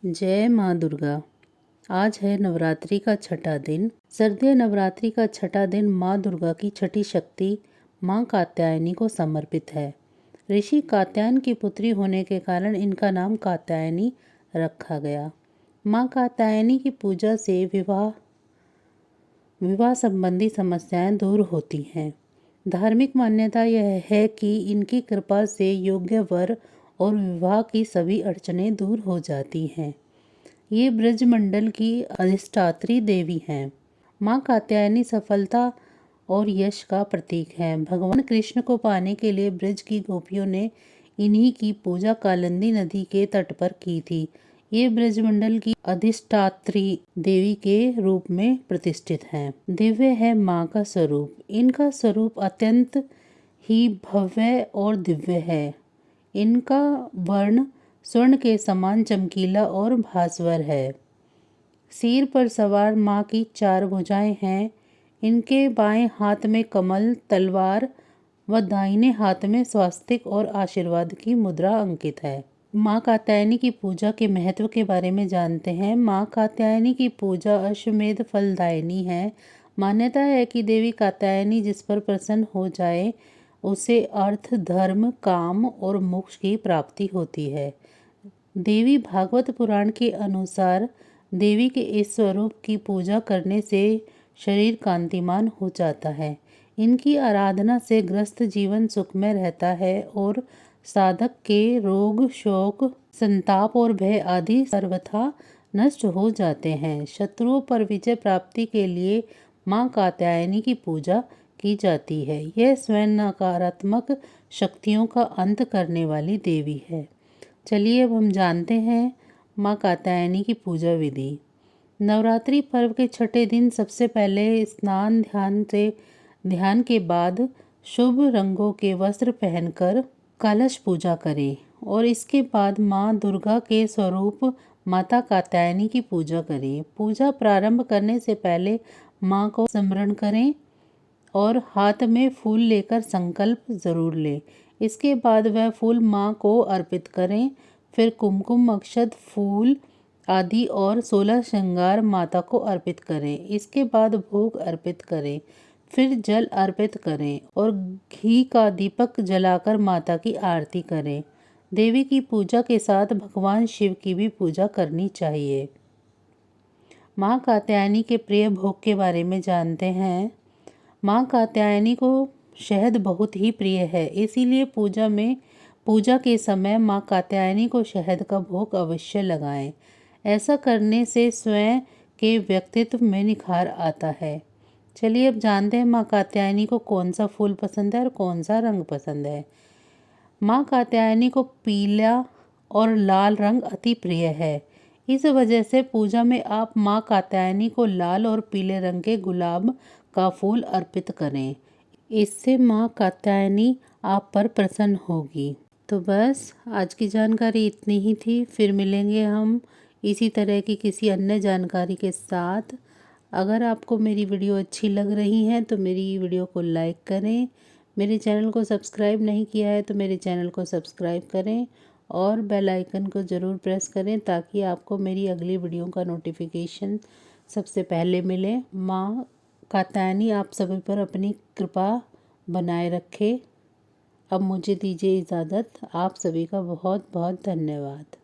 जय माँ दुर्गा। आज है नवरात्रि का छठा दिन। शारदीय नवरात्रि का छठा दिन माँ दुर्गा की छठी शक्ति माँ कात्यायनी को समर्पित है। ऋषि कात्यायन की पुत्री होने के कारण इनका नाम कात्यायनी रखा गया। माँ कात्यायनी की पूजा से विवाह संबंधी समस्याएं दूर होती हैं। धार्मिक मान्यता यह है कि इनकी कृपा से योग्य वर और विवाह की सभी अड़चनें दूर हो जाती हैं। ये ब्रजमंडल की अधिष्ठात्री देवी हैं। माँ कात्यायनी सफलता और यश का प्रतीक है। भगवान कृष्ण को पाने के लिए ब्रज की गोपियों ने इन्हीं की पूजा कालिंदी नदी के तट पर की थी। ये ब्रजमंडल की अधिष्ठात्री देवी के रूप में प्रतिष्ठित हैं। दिव्य है माँ का स्वरूप। इनका स्वरूप अत्यंत ही भव्य और दिव्य है। इनका वर्ण स्वर्ण के समान चमकीला और भास्वर है। सिर पर सवार माँ की 4 भुजाएं हैं। इनके बाएं हाथ में कमल, तलवार व दाहिने हाथ में स्वास्तिक और आशीर्वाद की मुद्रा अंकित है। माँ कात्यायनी की पूजा के महत्व के बारे में जानते हैं। माँ कात्यायनी की पूजा अश्वमेध फलदायिनी है। मान्यता है कि देवी कात्यायनी जिस पर प्रसन्न हो जाए उसे अर्थ, धर्म, काम और मोक्ष की प्राप्ति होती है। देवी भागवत पुराण के अनुसार देवी के इस स्वरूप की पूजा करने से शरीर कांतिमान हो जाता है। इनकी आराधना से ग्रस्त जीवन सुखमय रहता है और साधक के रोग, शोक, संताप और भय आदि सर्वथा नष्ट हो जाते हैं। शत्रुओं पर विजय प्राप्ति के लिए माँ कात्यायनी की पूजा की जाती है। यह स्वयं नकारात्मक शक्तियों का अंत करने वाली देवी है। चलिए अब हम जानते हैं माँ कात्यायनी की पूजा विधि। नवरात्रि पर्व के छठे दिन सबसे पहले स्नान ध्यान के बाद शुभ रंगों के वस्त्र पहनकर कलश पूजा करें और इसके बाद माँ दुर्गा के स्वरूप माता कात्यायनी की पूजा करें। पूजा प्रारंभ करने से पहले माँ को स्मरण करें और हाथ में फूल लेकर संकल्प जरूर लें। इसके बाद वह फूल माँ को अर्पित करें। फिर कुमकुम, अक्षत, फूल आदि और 16 श्रृंगार माता को अर्पित करें। इसके बाद भोग अर्पित करें। फिर जल अर्पित करें और घी का दीपक जलाकर माता की आरती करें। देवी की पूजा के साथ भगवान शिव की भी पूजा करनी चाहिए। माँ कात्यायनी के प्रिय भोग के बारे में जानते हैं। माँ कात्यायनी को शहद बहुत ही प्रिय है, इसीलिए पूजा के समय माँ कात्यायनी को शहद का भोग अवश्य लगाएं। ऐसा करने से स्वयं के व्यक्तित्व में निखार आता है। चलिए अब जानते हैं माँ कात्यायनी को कौन सा फूल पसंद है और कौन सा रंग पसंद है। माँ कात्यायनी को पीला और लाल रंग अति प्रिय है। इस वजह से पूजा में आप माँ कात्यायनी को लाल और पीले रंग के गुलाब का फूल अर्पित करें। इससे माँ कात्यायनी आप पर प्रसन्न होगी। तो बस आज की जानकारी इतनी ही थी। फिर मिलेंगे हम इसी तरह की किसी अन्य जानकारी के साथ। अगर आपको मेरी वीडियो अच्छी लग रही है तो मेरी वीडियो को लाइक करें। मेरे चैनल को सब्सक्राइब नहीं किया है तो मेरे चैनल को सब्सक्राइब करें और बेल आइकन को ज़रूर प्रेस करें ताकि आपको मेरी अगली वीडियो का नोटिफिकेशन सबसे पहले मिले। माँ कात्यायनी आप सभी पर अपनी कृपा बनाए रखे। अब मुझे दीजिए इजाज़त। आप सभी का बहुत बहुत धन्यवाद।